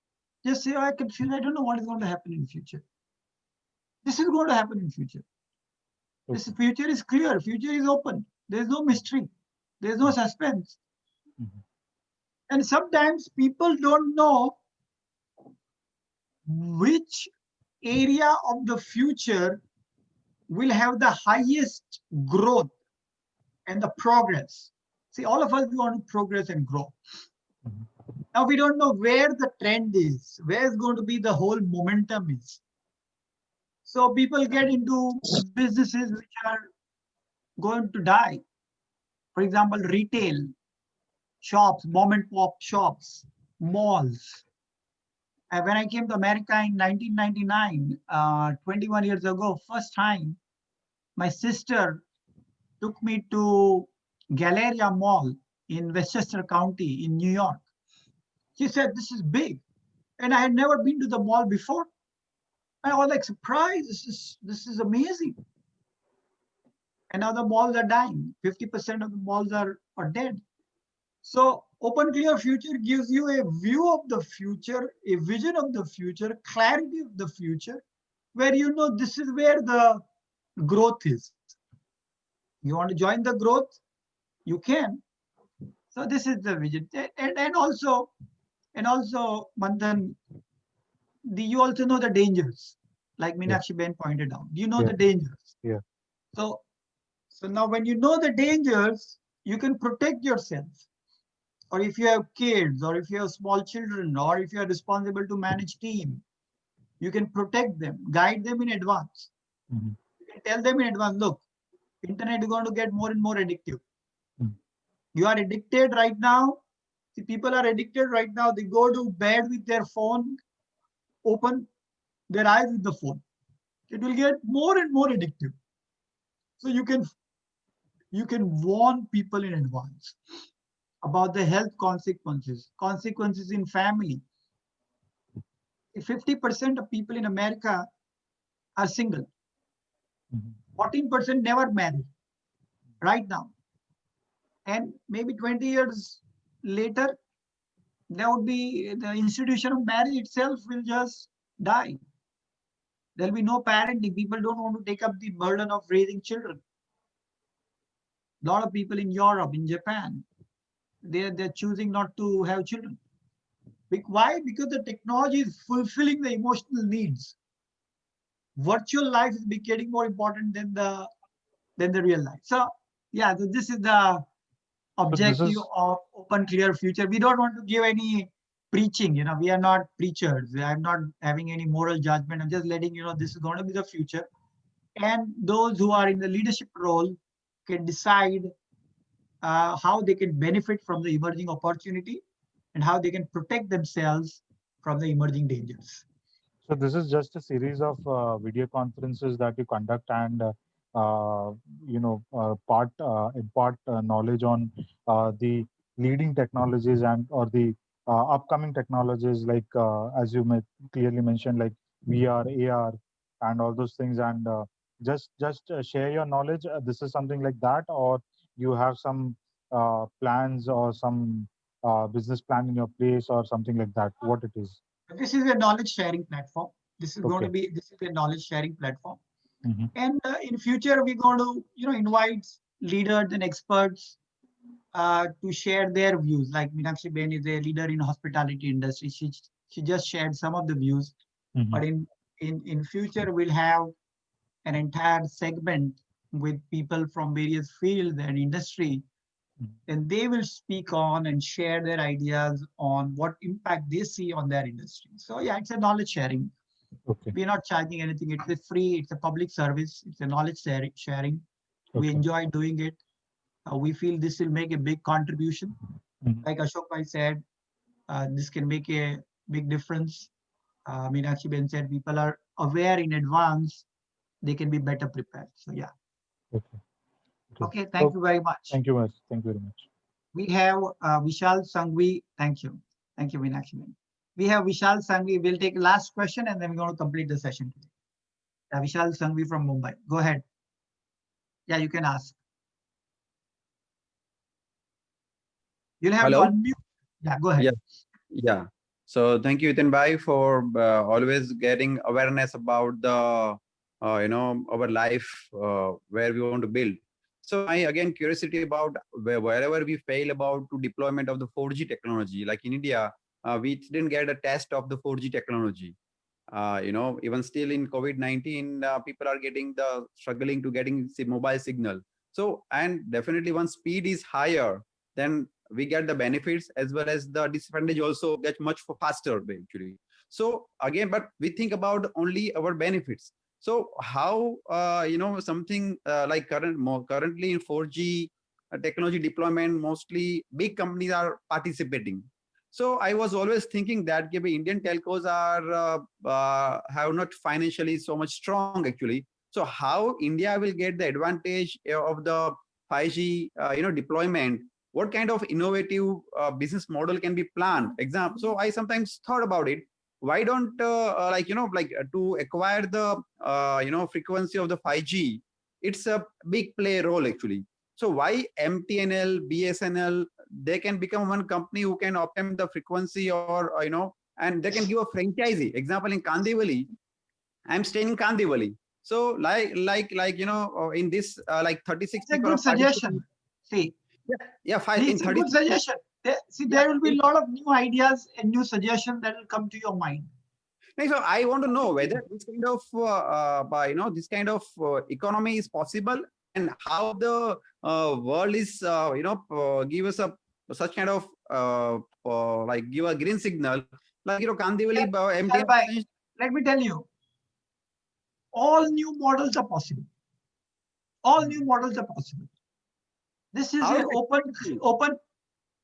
say, oh, I'm confused. I don't know what is going to happen in the future. This is going to happen in the future. This future is clear. Future is open. There's no mystery. There's no suspense. And sometimes people don't know which area of the future will have the highest growth and the progress. See, all of us want to progress and grow. Now we don't know where the trend is, where is going to be the whole momentum is. So people get into businesses which are going to die. For example, retail, shops, mom and pop shops, malls. And when I came to America in 1999, 21 years ago, first time, my sister took me to Galleria Mall in Westchester County in New York. She said, this is big. And I had never been to the mall before. I was like surprised, this is amazing. And now the malls are dying. 50% of the malls are dead. So Open Clear Future gives you a view of the future, a vision of the future, clarity of the future, where you know this is where the growth is. You want to join the growth? You can. So this is the vision. And also, Manthan, you also know the dangers, like Meenakshi Ben pointed out. You know the dangers. Yeah. So now when you know the dangers, you can protect yourself. Or if you have kids, or if you have small children, or if you are responsible to manage team, you can protect them, guide them in advance. You can tell them in advance, look, internet is going to get more and more addictive. You are addicted right now. See, people are addicted right now. They go to bed with their phone open, their eyes with the phone. It will get more and more addictive. So you can warn people in advance about the health consequences in family. 50% of people in America are single. 14% never marry right now. And maybe 20 years later, there would be the institution of marriage itself will just die. There'll be no parenting. People don't want to take up the burden of raising children. A lot of people in Europe, in Japan, they're choosing not to have children. Why? Because the technology is fulfilling the emotional needs. Virtual life is becoming more important than the real life. So yeah, so this is the objective of Open Clear Future. We don't want to give any preaching, we are not preachers. I'm not having any moral judgment. I'm just letting you know this is going to be the future. And those who are in the leadership role can decide how they can benefit from the emerging opportunity and how they can protect themselves from the emerging dangers. So this is just a series of video conferences that you conduct and impart knowledge on the leading technologies and or the upcoming technologies, like as you clearly mentioned, like VR, AR, and all those things, and just share your knowledge. This is something like that, or you have some plans or some business plan in your place or something like that. What it is? This is a knowledge sharing platform. This is going to be a knowledge sharing platform. And in future, we're going to invite leaders and experts to share their views. Like Meenakshi Ben is a leader in hospitality industry. She just shared some of the views. But in future, we'll have an entire segment with people from various fields and industry. And they will speak on and share their ideas on what impact they see on their industry. So yeah, it's a knowledge sharing. We're not charging anything. It's a free, it's a public service. It's a knowledge sharing. We enjoy doing it. We feel this will make a big contribution. Like Ashok Bhai said, this can make a big difference. Meenakshi Ben said, people are aware in advance, they can be better prepared. So yeah. Okay, thank you very much. Thank you, Thank you very much. We have Vishal Sanghvi. Thank you. Thank you, Meenakshi Ben. We have Vishal Sangvi. We'll take last question and then we're going to complete the session today. Vishal Sangvi from Mumbai. Go ahead. Yeah, you can ask. You'll have to unmute. Yeah, go ahead. Yeah. So thank you, Hiten Bhai, for always getting awareness about the, our life, where we want to build. So I, again, curiosity about wherever we fail about to deployment of the 4G technology, like in India, we didn't get a test of the 4G technology. Even still in COVID-19, people are struggling to getting mobile signal. So, and definitely once speed is higher, then we get the benefits as well as the disadvantage also get much faster actually. So again, but we think about only our benefits. So how, something like currently in 4G technology deployment, mostly big companies are participating. So I was always thinking that Indian telcos are have not financially so much strong actually. So how India will get the advantage of the 5G deployment? What kind of innovative business model can be planned? Example. So I sometimes thought about it. Why don't to acquire the frequency of the 5G? It's a big play role actually. So why MTNL, BSNL, they can become one company who can obtain the frequency or, and they can give a franchisee. Example, in Kandivali, I'm staying in Kandivali. So in this, 36 it's a good suggestion. See, it's a good suggestion. There will be a lot of new ideas and new suggestions that will come to your mind. So I want to know whether this kind of economy is possible, and how the world is give us such kind of give a green signal, like Kandivali. Let me tell you, all new models are possible. All new models are possible. This is an open.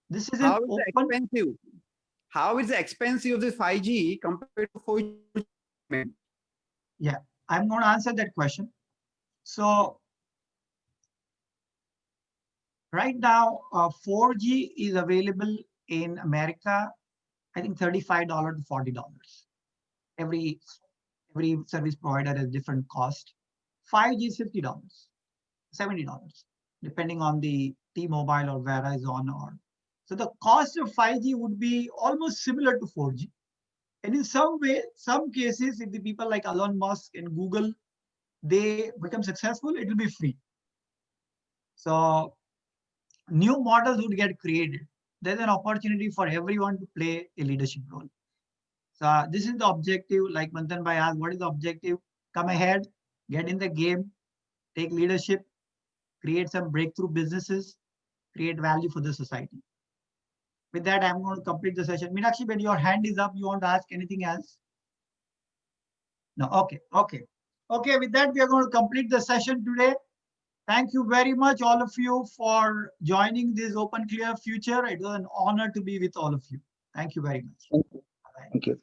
This is an open. Expensive? How is the expensive of the 5G compared to 4G? Yeah, I'm going to answer that question. So right now, 4G is available in America, I think $35 to $40. Every service provider has different cost. 5G is $50, $70, depending on the T-Mobile or Verizon. So the cost of 5G would be almost similar to 4G. And in some cases, if the people like Elon Musk and Google, they become successful, it will be free. So new models would get created. There's an opportunity for everyone to play a leadership role. So this is the objective, like Manthan Bhai asked, what is the objective? Come ahead, get in the game, take leadership, create some breakthrough businesses, create value for the society. With that, I'm going to complete the session. Meenakshi, when your hand is up, you want to ask anything else? No, okay. With that, we are going to complete the session today. Thank you very much, all of you, for joining this Open Clear Future. It was an honor to be with all of you. Thank you very much. Thank you.